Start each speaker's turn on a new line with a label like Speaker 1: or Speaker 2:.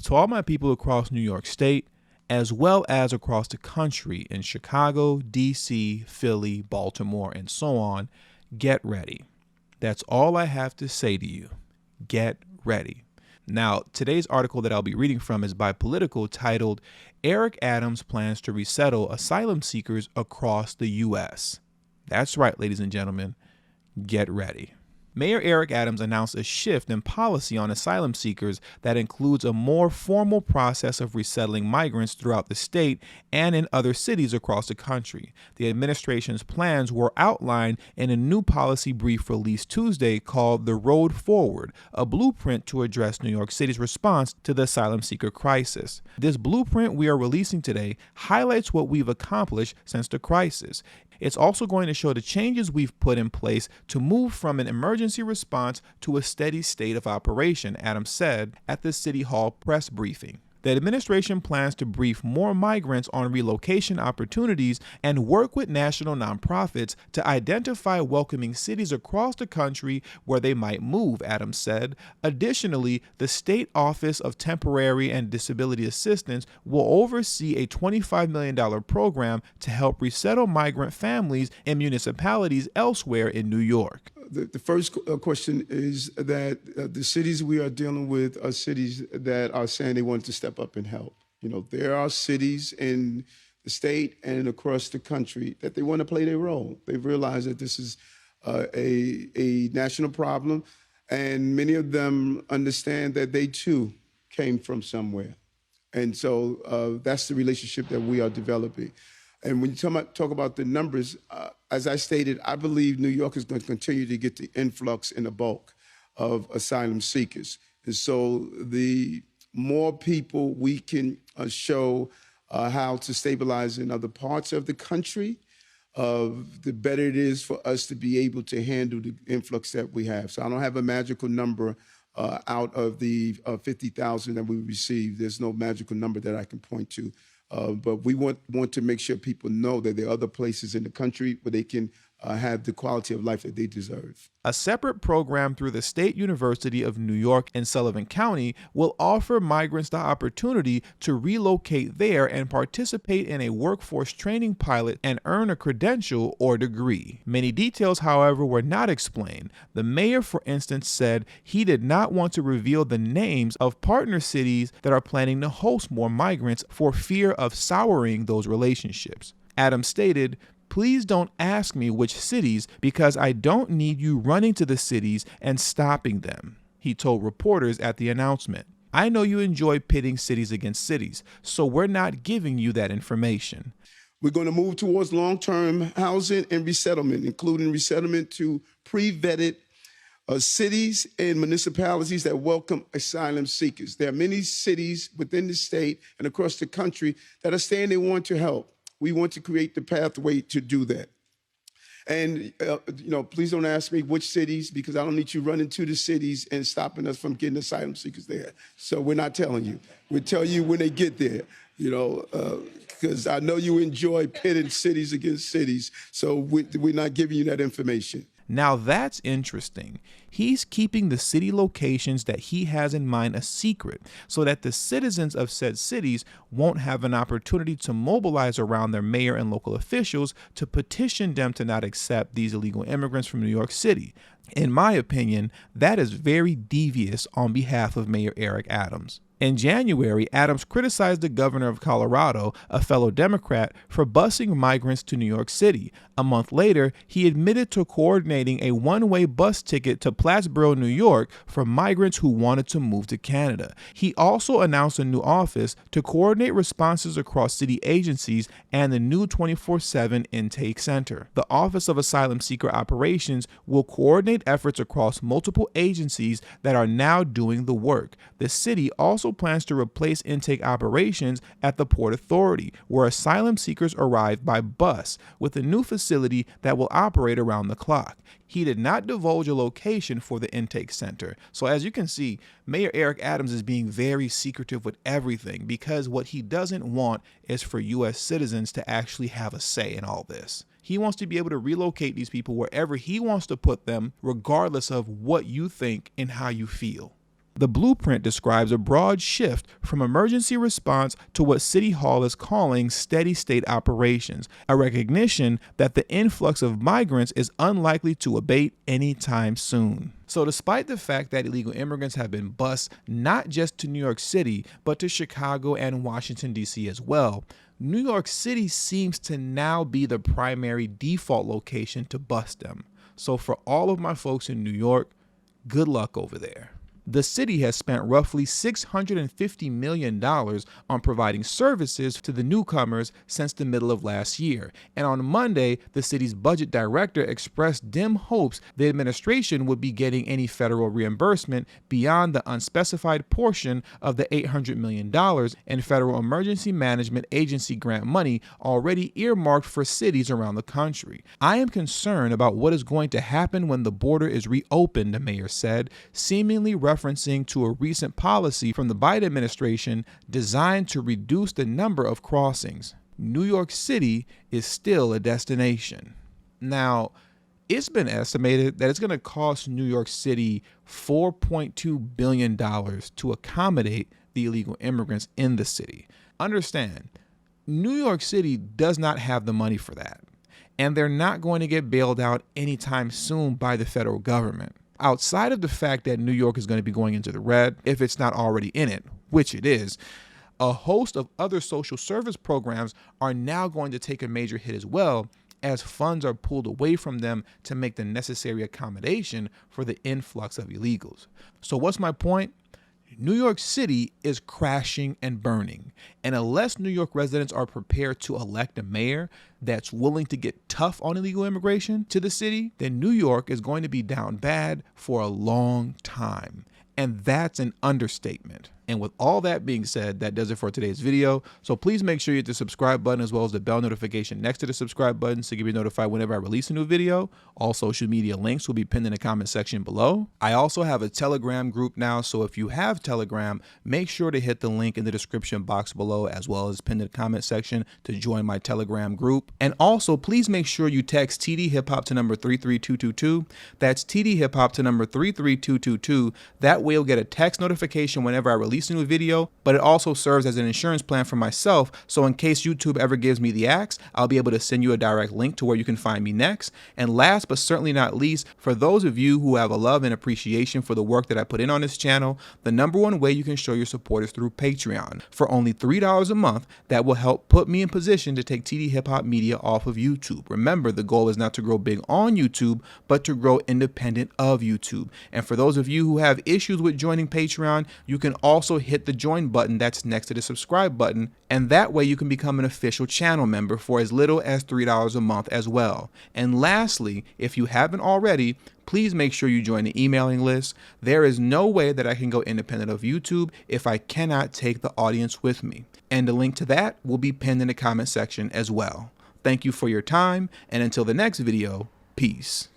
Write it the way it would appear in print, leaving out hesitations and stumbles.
Speaker 1: To all my people across New York State, as well as across the country in Chicago, D.C., Philly, Baltimore, and so on, get ready. That's all I have to say to you. Get ready. Now, today's article that I'll be reading from is by Politico, titled, Eric Adams Plans to Resettle Asylum Seekers Across the U.S. That's right, ladies and gentlemen. Get ready. Mayor Eric Adams announced a shift in policy on asylum seekers that includes a more formal process of resettling migrants throughout the state and in other cities across the country. The administration's plans were outlined in a new policy brief released Tuesday called The Road Forward, a blueprint to address New York City's response to the asylum seeker crisis. This blueprint we are releasing today highlights what we've accomplished since the crisis. It's also going to show the changes we've put in place to move from an emergency response to a steady state of operation, Adams said at the City Hall press briefing. The administration plans to brief more migrants on relocation opportunities and work with national nonprofits to identify welcoming cities across the country where they might move, Adams said. Additionally, the State Office of Temporary and Disability Assistance will oversee a $25 million program to help resettle migrant families in municipalities elsewhere in New York.
Speaker 2: The first question is that the cities we are dealing with are cities that are saying they want to step up and help. You know, there are cities in the state and across the country that they want to play their role. They've realized that this is a national problem, and many of them understand that they too came from somewhere. And so that's the relationship that we are developing. And when you talk about the numbers, as I stated, I believe New York is going to continue to get the influx in the bulk of asylum seekers. And so the more people we can show how to stabilize in other parts of the country, the better it is for us to be able to handle the influx that we have. So I don't have a magical number out of the 50,000 that we received. There's no magical number that I can point to. But we want to make sure people know that there are other places in the country where they can have the quality of life that they deserve.
Speaker 1: A separate program through the State University of New York in Sullivan County will offer migrants the opportunity to relocate there and participate in a workforce training pilot and earn a credential or degree. Many details, however, were not explained. The mayor, for instance, said he did not want to reveal the names of partner cities that are planning to host more migrants for fear of souring those relationships. Adams stated, "Please don't ask me which cities because I don't need you running to the cities and stopping them," he told reporters at the announcement. "I know you enjoy pitting cities against cities, so we're not giving you that information."
Speaker 2: We're going to move towards long-term housing and resettlement, including resettlement to pre-vetted cities and municipalities that welcome asylum seekers. There are many cities within the state and across the country that are saying they want to help. We want to create the pathway to do that. And, please don't ask me which cities, because I don't need you running to the cities and stopping us from getting asylum seekers there. So we're not telling you. We'll tell you when they get there, because I know you enjoy pitting cities against cities. So we're not giving you that information.
Speaker 1: Now that's interesting. He's keeping the city locations that he has in mind a secret so that the citizens of said cities won't have an opportunity to mobilize around their mayor and local officials to petition them to not accept these illegal immigrants from New York City. In my opinion, that is very devious on behalf of Mayor Eric Adams. In January, Adams criticized the governor of Colorado, a fellow Democrat, for busing migrants to New York City. A month later, he admitted to coordinating a one-way bus ticket to Plattsburgh, New York, for migrants who wanted to move to Canada. He also announced a new office to coordinate responses across city agencies and the new 24/7 intake center. The Office of Asylum Seeker Operations will coordinate efforts across multiple agencies that are now doing the work. The city also plans to replace intake operations at the Port Authority, where asylum seekers arrive by bus, with a new facility that will operate around the clock. He did not divulge a location for the intake center. So as you can see, Mayor Eric Adams is being very secretive with everything because what he doesn't want is for U.S. citizens to actually have a say in all this. He wants to be able to relocate these people wherever he wants to put them, regardless of what you think and how you feel. The blueprint describes a broad shift from emergency response to what City Hall is calling steady state operations, a recognition that the influx of migrants is unlikely to abate anytime soon. So despite the fact that illegal immigrants have been bused not just to New York City, but to Chicago and Washington, D.C. as well, New York City seems to now be the primary default location to bust them. So for all of my folks in New York, good luck over there. The city has spent roughly $650 million on providing services to the newcomers since the middle of last year. And on Monday, the city's budget director expressed dim hopes the administration would be getting any federal reimbursement beyond the unspecified portion of the $800 million in Federal Emergency Management Agency grant money already earmarked for cities around the country. I am concerned about what is going to happen when the border is reopened, the mayor said, seemingly referencing to a recent policy from the Biden administration designed to reduce the number of crossings. New York City is still a destination. Now, it's been estimated that it's going to cost New York City $4.2 billion to accommodate the illegal immigrants in the city. Understand, New York City does not have the money for that, and they're not going to get bailed out anytime soon by the federal government. Outside of the fact that New York is going to be going into the red, if it's not already in it, which it is, a host of other social service programs are now going to take a major hit as well, as funds are pulled away from them to make the necessary accommodation for the influx of illegals. So what's my point? New York City is crashing and burning, and unless New York residents are prepared to elect a mayor that's willing to get tough on illegal immigration to the city, then New York is going to be down bad for a long time. And that's an understatement. And with all that being said, that does it for today's video. So please make sure you hit the subscribe button as well as the bell notification next to the subscribe button so you can be notified whenever I release a new video. All social media links will be pinned in the comment section below. I also have a Telegram group now, so if you have Telegram, make sure to hit the link in the description box below as well as pinned in the comment section to join my Telegram group. And also, please make sure you text tdhiphop to number 33222. That's tdhiphop to number 33222. That way you'll get a text notification whenever I release a new video, but it also serves as an insurance plan for myself, so in case YouTube ever gives me the axe, I'll be able to send you a direct link to where you can find me next. And last but certainly not least, for those of you who have a love and appreciation for the work that I put in on this channel, the number one way you can show your support is through Patreon. For only $3 a month, that will help put me in position to take TD Hip Hop Media off of YouTube. Remember, the goal is not to grow big on YouTube, but to grow independent of YouTube. And for those of you who have issues with joining Patreon, you can also hit the join button that's next to the subscribe button, and that way you can become an official channel member for as little as $3 a month as well. And lastly, if you haven't already, please make sure you join the emailing list. There is no way that I can go independent of YouTube if I cannot take the audience with me. And the link to that will be pinned in the comment section as well. Thank you for your time, and until the next video, peace.